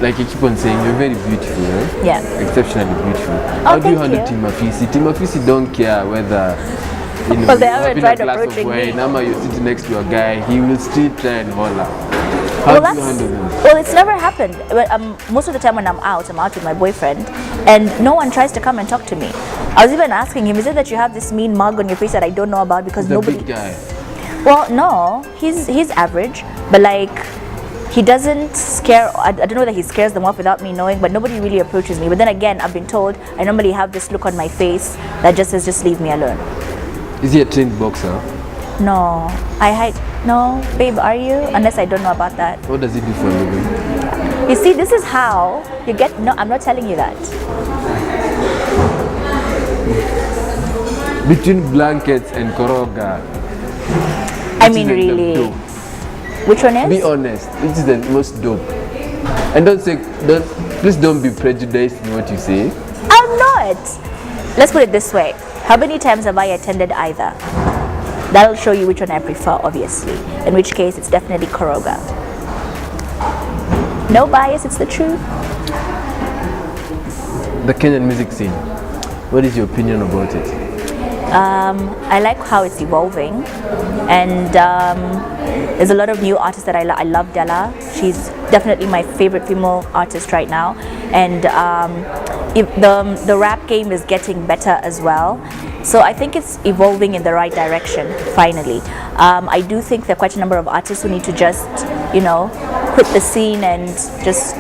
like you keep on saying, you're very beautiful, right? Yeah. Exceptionally beautiful. Oh, How do you thank handle you. Timafisi? Timafisi don't care whether Well, they you're haven't having tried a glass of approaching me. wine, Ama you're sitting next to a guy, he will still try and holler. Well, How do you handle this? well, it's never happened. But, most of the time when I'm out with my boyfriend, and no one tries to come and talk to me. I was even asking him, is it that you have this mean mug on your face that I don't know about because He's nobody? a big guy. Well, no, he's average, but like he doesn't scare. I don't know that he scares them off without me knowing, but nobody really approaches me. But then again, I've been told I normally have this look on my face that just says, just leave me alone. Is he a trained boxer? No, I hide. No, babe, are you? Unless I don't know about that. What does he do for a living? You see, this is how you get. No, I'm not telling you that. Between blankets and koroga. I which mean, is the really. dope? Which one is? Be honest, which is the most dope? And please don't be prejudiced in what you say. I'm not. Let's put it this way. How many times have I attended either? That'll show you which one I prefer, obviously. In which case, it's definitely koroga. No bias, it's the truth. The Kenyan music scene, what is your opinion about it? I like how it's evolving, and there's a lot of new artists that I love Della. She's definitely my favorite female artist right now, and the rap game is getting better as well. So I think it's evolving in the right direction, finally. I do think there are quite a number of artists who need to just, quit the scene and just,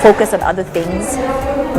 focus on other things,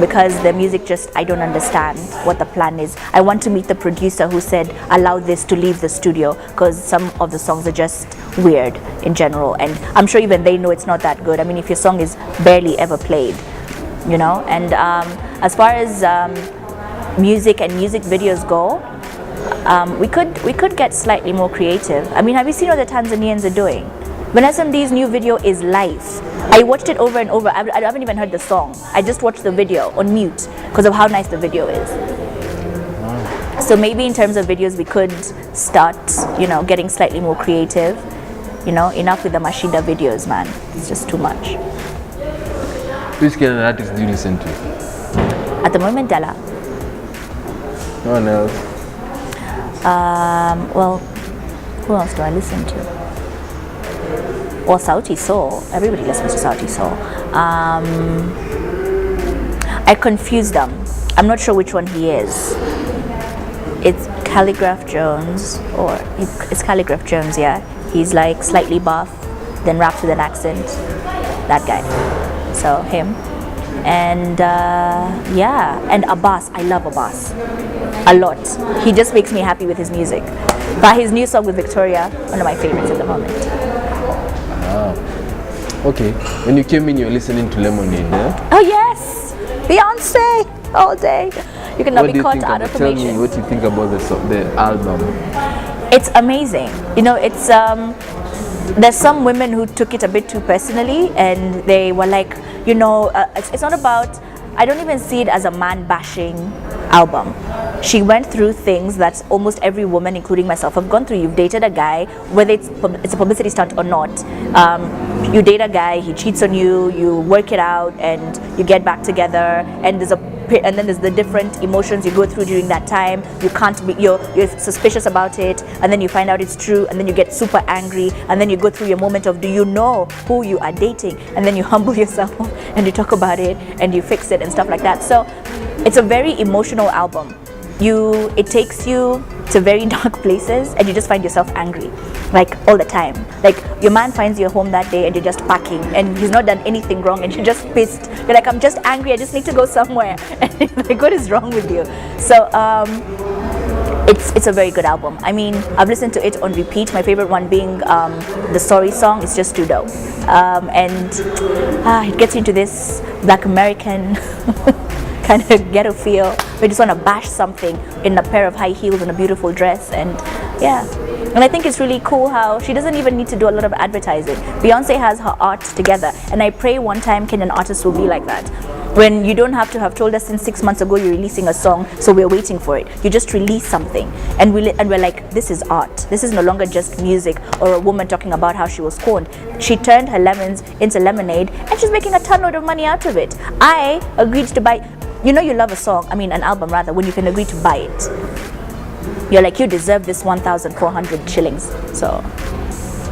because the music just, I don't understand what the plan is. I want to meet the producer who said, allow this to leave the studio, because some of the songs are just weird in general. And I'm sure even they know it's not that good. I mean, if your song is barely ever played, and as far as music and music videos go, we could get slightly more creative. I mean, have you seen what the Tanzanians are doing? Vanessa Mdee's new video is live. I watched it over and over. I haven't even heard the song. I just watched the video on mute because of how nice the video is. So maybe in terms of videos, we could start, getting slightly more creative. Enough with the Mashida videos, man. It's just too much. Which Kenyan artist do you listen to? At the moment, Della. No one else. Well, who else do I listen to? Well, Sauti Sol. Everybody listens to Sauti Sol. I confuse them. I'm not sure which one he is. It's Khaligraph Jones, or it's Khaligraph Jones, yeah. He's like slightly buff, then raps with an accent. That guy. So him. And and Abbas. I love Abbas a lot. He just makes me happy with his music. But his new song with Victoria, one of my favorites at the moment. Okay, when you came in, you were listening to Lemonade, eh? Oh yes, Beyoncé all day. You cannot be caught out of Tell information. me what you think about the album. It's amazing. It's there's some women who took it a bit too personally, and they were like, it's not about. I don't even see it as a man bashing album. She went through things that almost every woman, including myself, have gone through. You've dated a guy, whether it's a publicity stunt or not. You date a guy, he cheats on you, you work it out, and you get back together. And then there's the different emotions you go through during that time. You're suspicious about it, and then you find out it's true, and then you get super angry, and then you go through your moment of, do you know who you are dating? And then you humble yourself and you talk about it and you fix it and stuff like that. So it's a very emotional album. It takes you to very dark places, and you just find yourself angry, like all the time. Like your man finds you home that day and you're just packing, and he's not done anything wrong, and you're just pissed. You're like, I'm just angry, I just need to go somewhere. And it's like, what is wrong with you? So it's a very good album. I mean, I've listened to it on repeat. My favorite one being the Sorry song. It's just too dope. And it gets into this Black American kind of ghetto feel. We just want to bash something in a pair of high heels and a beautiful dress, and and I think it's really cool how she doesn't even need to do a lot of advertising. Beyonce has her art together, and I pray one time Kenyan artists will be like that. When you don't have to have told us since 6 months ago you're releasing a song, so we're waiting for it. You just release something, and we're like, this is art. This is no longer just music or a woman talking about how she was scorned. She turned her lemons into lemonade, and she's making a ton load of money out of it. I agreed to buy. You know, you love a song, I mean an album rather, when you can agree to buy it. You're like, you deserve this 1,400 shillings. So,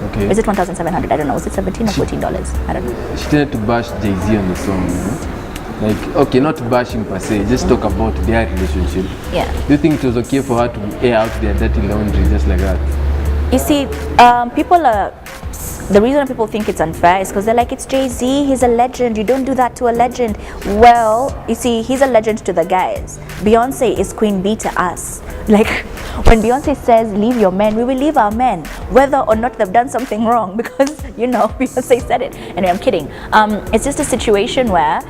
Okay. is it 1,700? I don't know. Was it 17 or $14? I don't know. She tended to bash Jay-Z on the song, you know? Like, okay, not bash him per se, just talk about their relationship. Yeah. Do you think it was okay for her to air out their dirty laundry just like that? You see, people are. The reason people think it's unfair is because they're like, it's Jay-Z, he's a legend, you don't do that to a legend. Well, you see, he's a legend to the guys. Beyonce is queen bee to us. Like, when Beyonce says, leave your men, we will leave our men, whether or not they've done something wrong, because, you know, Beyonce said it. Anyway, I'm kidding. It's just a situation where,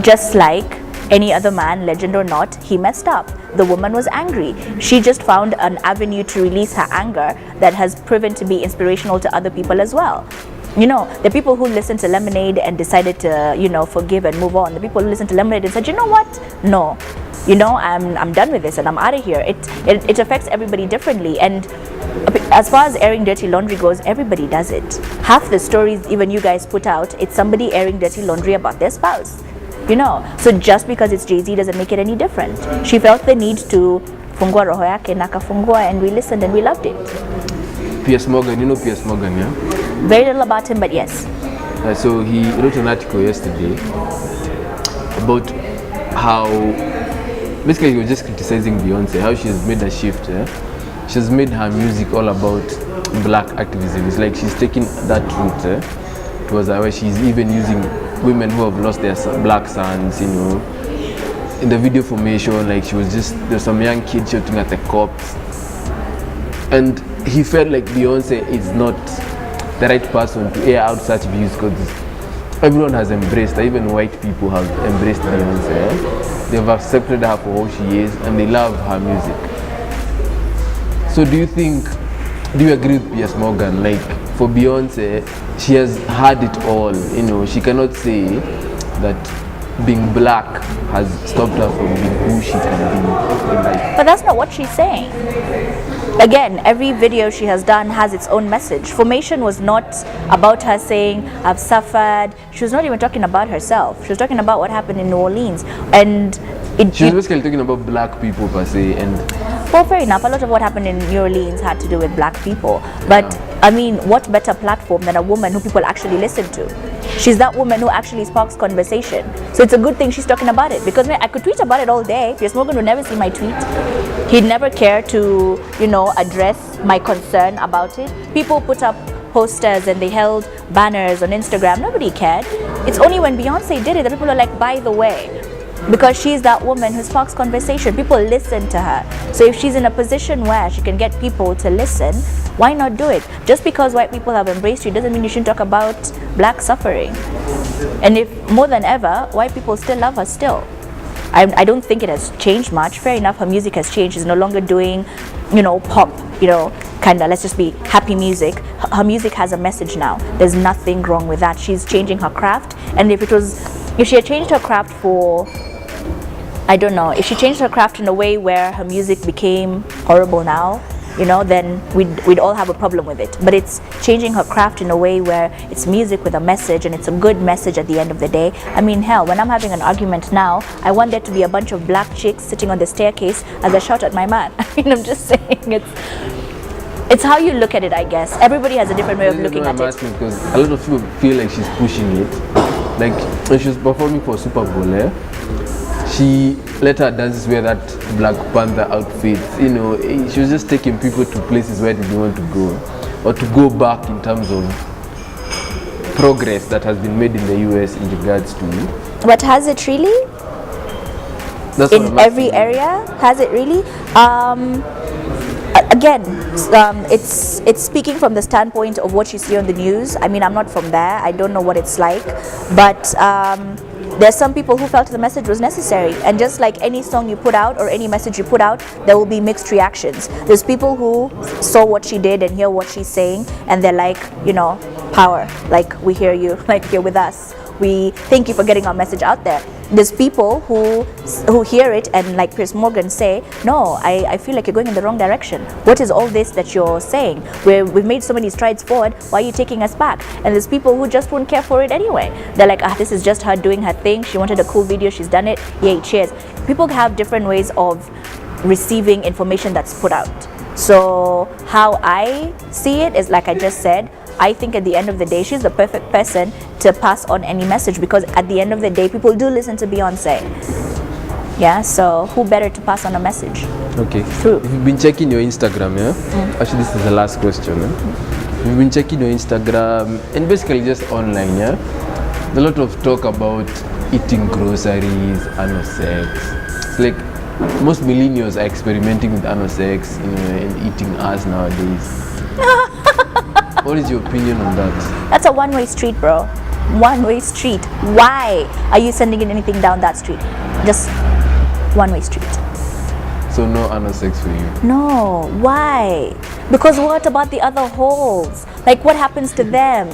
just like any other man, legend or not, he messed up. The woman was angry. She just found an avenue to release her anger that has proven to be inspirational to other people as well. You know, the people who listened to Lemonade and decided to, you know, forgive and move on. The people who listened to Lemonade and said, you know what? No, you know, I'm done with this and I'm out of here. It affects everybody differently. And as far as airing dirty laundry goes, everybody does it. Half the stories even you guys put out, it's somebody airing dirty laundry about their spouse. You know, so just because it's Jay-Z doesn't make it any different. She felt the need to fungua roho yake na kafungua, and we listened and we loved it. Piers Morgan, you know Piers Morgan, yeah? Very little about him, but yes. So he wrote an article yesterday about how, basically he was just criticizing Beyonce, how she has made a shift, yeah? She has made her music all about black activism. It's like she's taking that route, towards where she's even using women who have lost their black sons, you know. In the video formation, like there's some young kid shooting at the cops. And he felt like Beyonce is not the right person to air out such views because everyone has embraced her, even white people have embraced Beyonce. They've accepted her for who she is and they love her music. So do you agree with Piers Morgan? Like, for Beyonce, she has had it all, you know. She cannot say that being black has stopped her from being who she can be in life. But that's not what she's saying. Again, every video she has done has its own message. Formation was not about her saying, I've suffered. She was not even talking about herself. She was talking about what happened in New Orleans. And she was basically talking about black people per se. And well, fair enough. A lot of what happened in New Orleans had to do with black people. But I mean, what better platform than a woman who people actually listen to? She's that woman who actually sparks conversation. So it's a good thing she's talking about it. Because I could tweet about it all day. Piers Morgan would never see my tweet. He'd never care to, you know, address my concern about it. People put up posters and they held banners on Instagram. Nobody cared. It's only when Beyonce did it that people are like, by the way. Because she's that woman who sparks conversation. People listen to her. So if she's in a position where she can get people to listen, why not do it? Just because white people have embraced you doesn't mean you shouldn't talk about black suffering. And if more than ever, white people still love her still. I don't think it has changed much. Fair enough, her music has changed. She's no longer doing, you know, pop, you know, kind of, let's just be happy music. Her music has a message now. There's nothing wrong with that. She's changing her craft. And if she had changed her craft for, I don't know, if she changed her craft in a way where her music became horrible now, you know, then we'd all have a problem with it. But it's changing her craft in a way where it's music with a message, and it's a good message at the end of the day. I mean, hell, when I'm having an argument now, I want there to be a bunch of black chicks sitting on the staircase as I shout at my man. I mean, I'm just saying, it's how you look at it, I guess. Everybody has a different way of looking at it. Because a lot of people feel like she's pushing it. Like, when she was performing for Super Bowl, she let her dancers wear that Black Panther outfit. You know, she was just taking people to places where they didn't want to go, or to go back in terms of progress that has been made in the US in regards to. But has it really? That's in every area? Has it really? Again, it's speaking from the standpoint of what you see on the news. I mean, I'm not from there. I don't know what it's like, but there's some people who felt the message was necessary, and just like any song you put out or any message you put out, there will be mixed reactions. There's people who saw what she did and hear what she's saying, and they're like, you know, power, like, we hear you, like, you're with us, we thank you for getting our message out there. there's people who hear it and, like Chris Morgan, say, no, I feel like you're going in the wrong direction. What is all this that you're saying? We've made so many strides forward, why are you taking us back? And there's people who just won't care for it anyway. They're like, this is just her doing her thing. She wanted a cool video, she's done it, yay, cheers. People have different ways of receiving information that's put out. So how I see it is, like I just said, I think at the end of the day, she's the perfect person to pass on any message, because at the end of the day, people do listen to Beyoncé. Yeah, so who better to pass on a message? Okay. Through. If you've been checking your Instagram, yeah? Actually, this is the last question. If you've been checking your Instagram and basically just online, yeah? There's a lot of talk about eating groceries, anal sex. It's like most millennials are experimenting with anal sex, and eating ass nowadays. What is your opinion on that? That's a one-way street, bro. One-way street. Why are you sending in anything down that street? Just one-way street. So no anal sex for you? No. Why? Because what about the other holes? Like, what happens to them?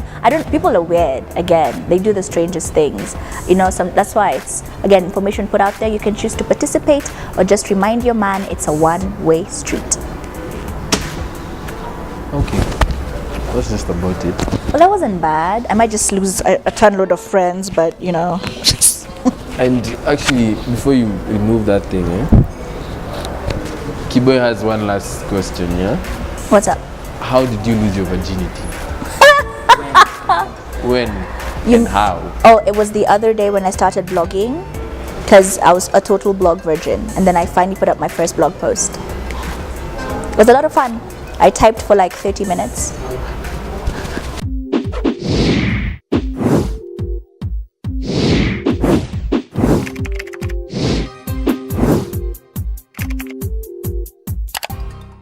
People are weird. Again, they do the strangest things. That's why it's, again, information put out there. You can choose to participate or just remind your man it's a one-way street. Okay. That's just about it. Well, that wasn't bad. I might just lose a ton load of friends, but And actually, before you remove that thing, Kiboy has one last question, yeah? What's up? How did you lose your virginity? When and how? Oh, it was the other day when I started blogging, because I was a total blog virgin, and then I finally put up my first blog post. It was a lot of fun. I typed for like 30 minutes.